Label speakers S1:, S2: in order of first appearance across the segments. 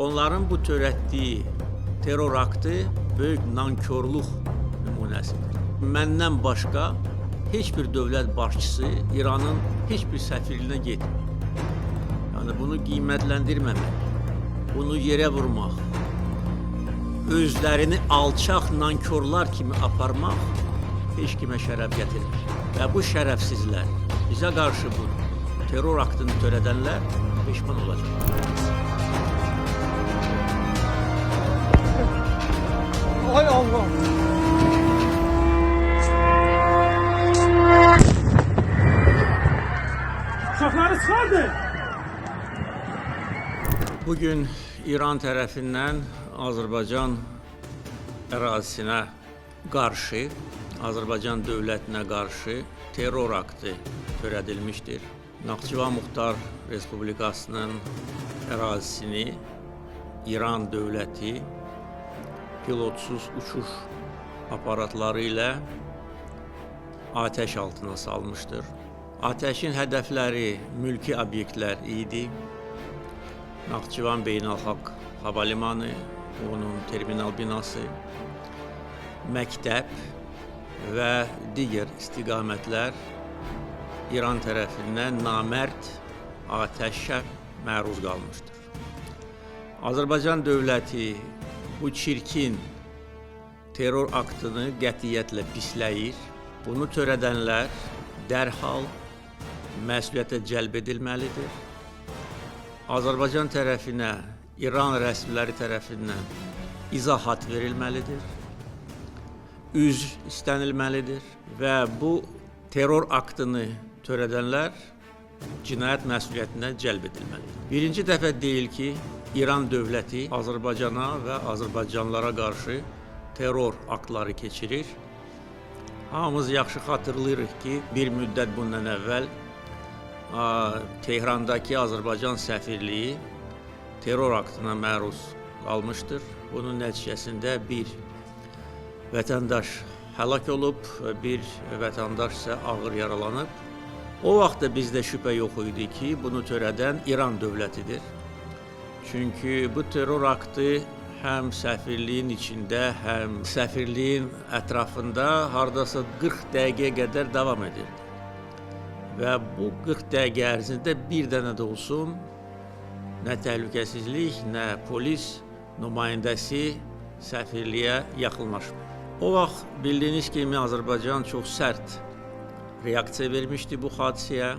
S1: onların bu törətdiyi terror aktı böyük nankörlük nümunəsidir. Məndən başqa heç bir dövlət başçısı İranın heç bir səfirliyinə getmir. Yəni bunu qiymətləndirməmək, bunu yerə vurmaq, özlərini alçaq nankörlər kimi aparmaq heç kimə şərəf gətirmir. Və bu şərəfsizlər, bizə qarşı bu terror aktını törədənlər peşman olacaq.
S2: Ay Allah! Uşaqları çıxardı!
S1: Bugün İran tərəfindən Azərbaycan ərazisinə qarşı, Azərbaycan dövlətinə qarşı terror aktı törədilmişdir. Naxçıvan Muxtar Respublikasının ərazisini İran dövləti pilotsuz uçuş aparatları ilə atəş altına salmışdır. Atəşin hədəfləri mülki obyektlər idi. Naxçıvan Beynəlxalq Hava Limanı, onun terminal binası, məktəb və digər istiqamətlər İran tərəfindən namərd atəşə məruz qalmışdır. Azərbaycan dövləti bu çirkin terror aktını qətiyyətlə pisləyir. Bunu törədənlər dərhal məsuliyyətə cəlb edilməlidir. Azərbaycan tərəfinə, İran rəsmiləri tərəfindən izahat verilməlidir, üzr istənilməlidir və bu terror aktını törədənlər cinayət məsuliyyətinə cəlb edilməlidir. Birinci dəfə deyil ki, İran dövləti Azərbaycana və azərbaycanlılara qarşı terror aktları keçirir. Hamımız yaxşı xatırlayırıq ki, bir müddət bundan əvvəl Tehrandakı Azərbaycan səfirliyi terror aktına məruz qalmışdır. Bunun nəticəsində bir vətəndaş həlak olub, bir vətəndaş isə ağır yaralanıb. O vaxt da bizdə şübhə yox idi ki, bunu törədən İran dövlətidir. Çünki bu terror aktı həm səfirliyin içində, həm səfirliyin ətrafında hardasa 40 dəqiqəyə qədər davam edirdi. Və bu 40 dəqiqə ərzində bir dənə də olsun nə təhlükəsizlik, nə polis nümayəndəsi səfirliyə yaxınlaşmır. O vaxt bildiyiniz kimi Azərbaycan çox sərt reaksiya vermişdi bu hadisəyə.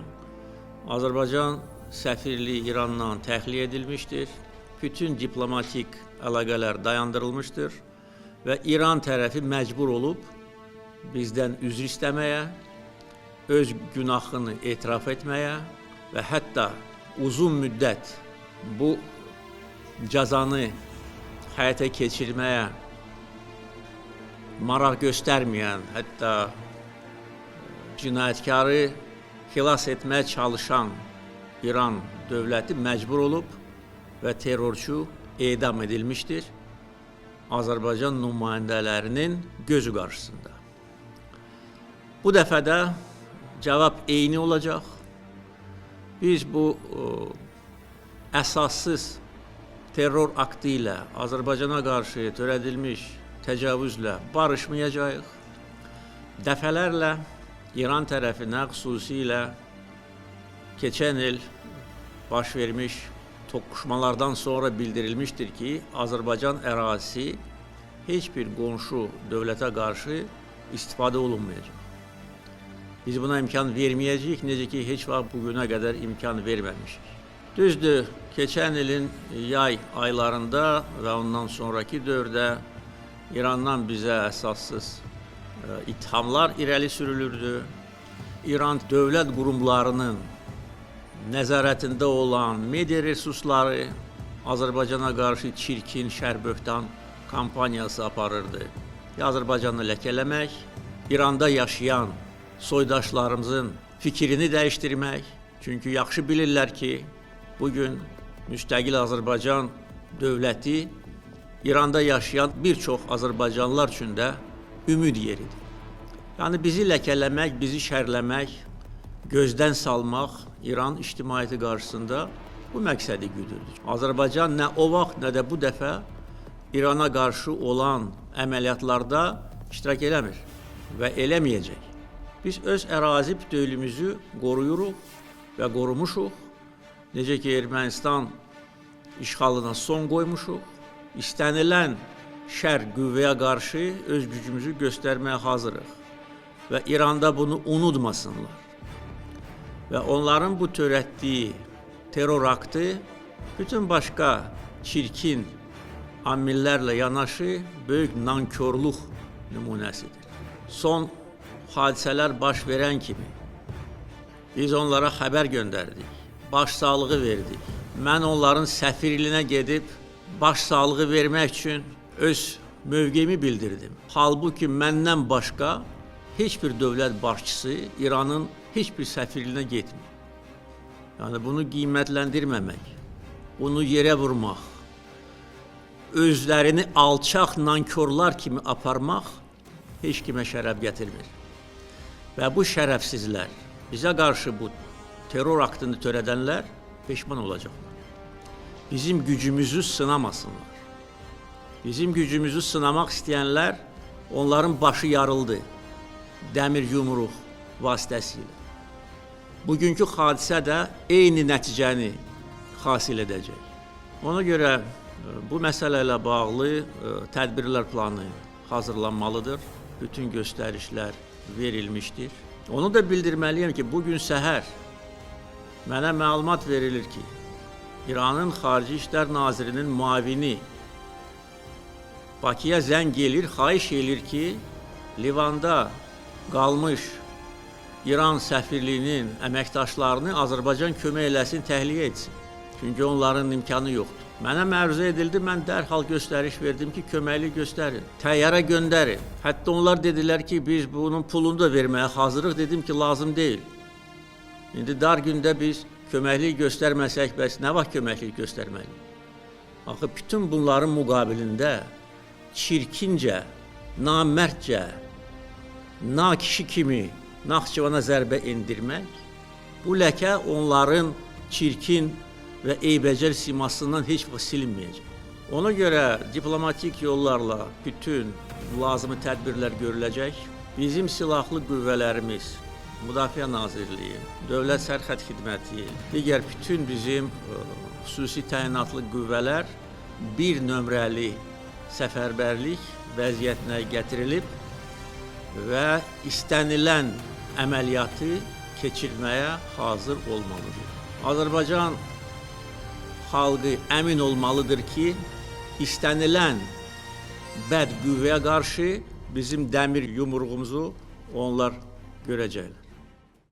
S1: Azərbaycan səfirliyi İrandan təxliyə edilmişdir. Bütün diplomatik əlaqələr dayandırılmışdır və İran tərəfi məcbur olub bizdən üzr istəməyə, öz günahını etiraf etməyə və hətta uzun müddət bu cəzanı həyata keçirməyə maraq göstərməyən, hətta cinayətkarı xilas etməyə çalışan İran dövləti məcbur olub və terrorçu edam edilmişdir Azərbaycan nümayəndələrinin gözü qarşısında. Bu dəfə də cavab eyni olacaq. Biz bu əsassız terror aktı ilə Azərbaycana qarşı törədilmiş təcavüzlə barışmayacağıq. Dəfələrlə İran tərəfinə xüsusilə keçən il baş vermiş toqquşmalardan sonra bildirilmişdir ki, Azərbaycan ərazisi heç bir qonşu dövlətə qarşı istifadə olunmayacaq. Biz buna imkan verməyəcəyik, necə ki, heç vaxt bugünə qədər imkan verməmişik. Düzdür, keçən ilin yay aylarında və ondan sonraki dövrdə İrandan bizə əsassız ittihamlar irəli sürülürdü. İran dövlət qurumlarının nəzarətində olan media resursları Azərbaycana qarşı çirkin, şər-böhtan kampaniyası aparırdı. Azərbaycanı ləkələmək, İranda yaşayan soydaşlarımızın fikrini dəyişdirmək. Çünki yaxşı bilirlər ki, bugün müstəqil Azərbaycan dövləti İranda yaşayan bir çox Azərbaycanlılar üçün də ümid yeridir. Yəni bizi ləkələmək, bizi şərləmək, gözdən salmaq İran ictimaiyyəti qarşısında bu məqsədi güdürdük. Azərbaycan nə o vaxt, nə də bu dəfə İrana qarşı olan əməliyyatlarda iştirak eləmir və eləməyəcək. Biz öz ərazi bütövlüyümüzü qoruyuruq və qorumuşuq. Necə ki, Ermənistan işğalına son qoymuşuq. İstənilən şər qüvvəyə qarşı öz gücümüzü göstərməyə hazırıq. Və İranda bunu unutmasınlar. Və onların bu törətdiyi terror aktı bütün başqa çirkin amillərlə yanaşı böyük nankörlük nümunəsidir. Son hadisələr baş verən kimi biz onlara xəbər göndərdik, başsağlığı verdik. Mən onların səfirliyinə gedib başsağlığı vermək üçün öz mövqeyimi bildirdim. Halbuki məndən başqa heç bir dövlət başçısı İranın heç bir səfirliyinə getmir. Yəni bunu qiymətləndirməmək, bunu yerə vurmaq, özlərini alçaq nankörlər kimi aparmaq heç kimə şərəf gətirmir. Və bu şərəfsizlər, bizə qarşı bu terror aktını törədənlər peşman olacaqlar. Bizim gücümüzü sınamasınlar. Bizim gücümüzü sınamaq istəyənlər, onların başı yarıldı dəmir yumruq vasitəsilə. Bugünkü hadisə də eyni nəticəni hasil edəcək. Ona görə bu məsələ ilə bağlı tədbirlər planı hazırlanmalıdır. Bütün göstərişlər verilmişdir. Onu da bildirməliyəm ki, bugün səhər mənə məlumat verilir ki, İranın Xarici İşlər Nazirinin müavini Bakıya zəng gelir, xahiş edir ki, Livanda qalmış İran səfirliyinin əməkdaşlarını Azərbaycan kömək eləsin, təxliyə etsin. Çünki onların imkanı yoxdur. Mənə məruzə edildi, mən dərhal göstəriş verdim ki, köməklik göstərin, təyyarə göndərin. Hətta onlar dedilər ki, biz bunun pulunu da verməyə hazırıq, dedim ki, lazım deyil. İndi dar gündə biz köməklik göstərməsək, bəs nə vaxt köməklik göstərməliyik? Axı, bütün bunların müqabilində çirkincə, namərdcə, nakişi kimi Naxçıvana zərbə endirmək, bu ləkə onların çirkin və eybəcər simasından heç vaxt silinməyəcək. Ona görə diplomatik yollarla bütün lazımi tədbirlər görüləcək. Bizim silahlı qüvvələrimiz, Müdafiə Nazirliyi, Dövlət Sərhəd Xidməti, digər bütün bizim xüsusi təyinatlı qüvvələr bir nömrəli səfərbərlik vəziyyətinə gətirilib və istənilən əməliyyatı keçirməyə hazır olmalıdır. Azərbaycan xalqı əmin olmalıdır ki, istənilən bəd qüvvəyə qarşı bizim dəmir yumruğumuzu onlar görəcəklər.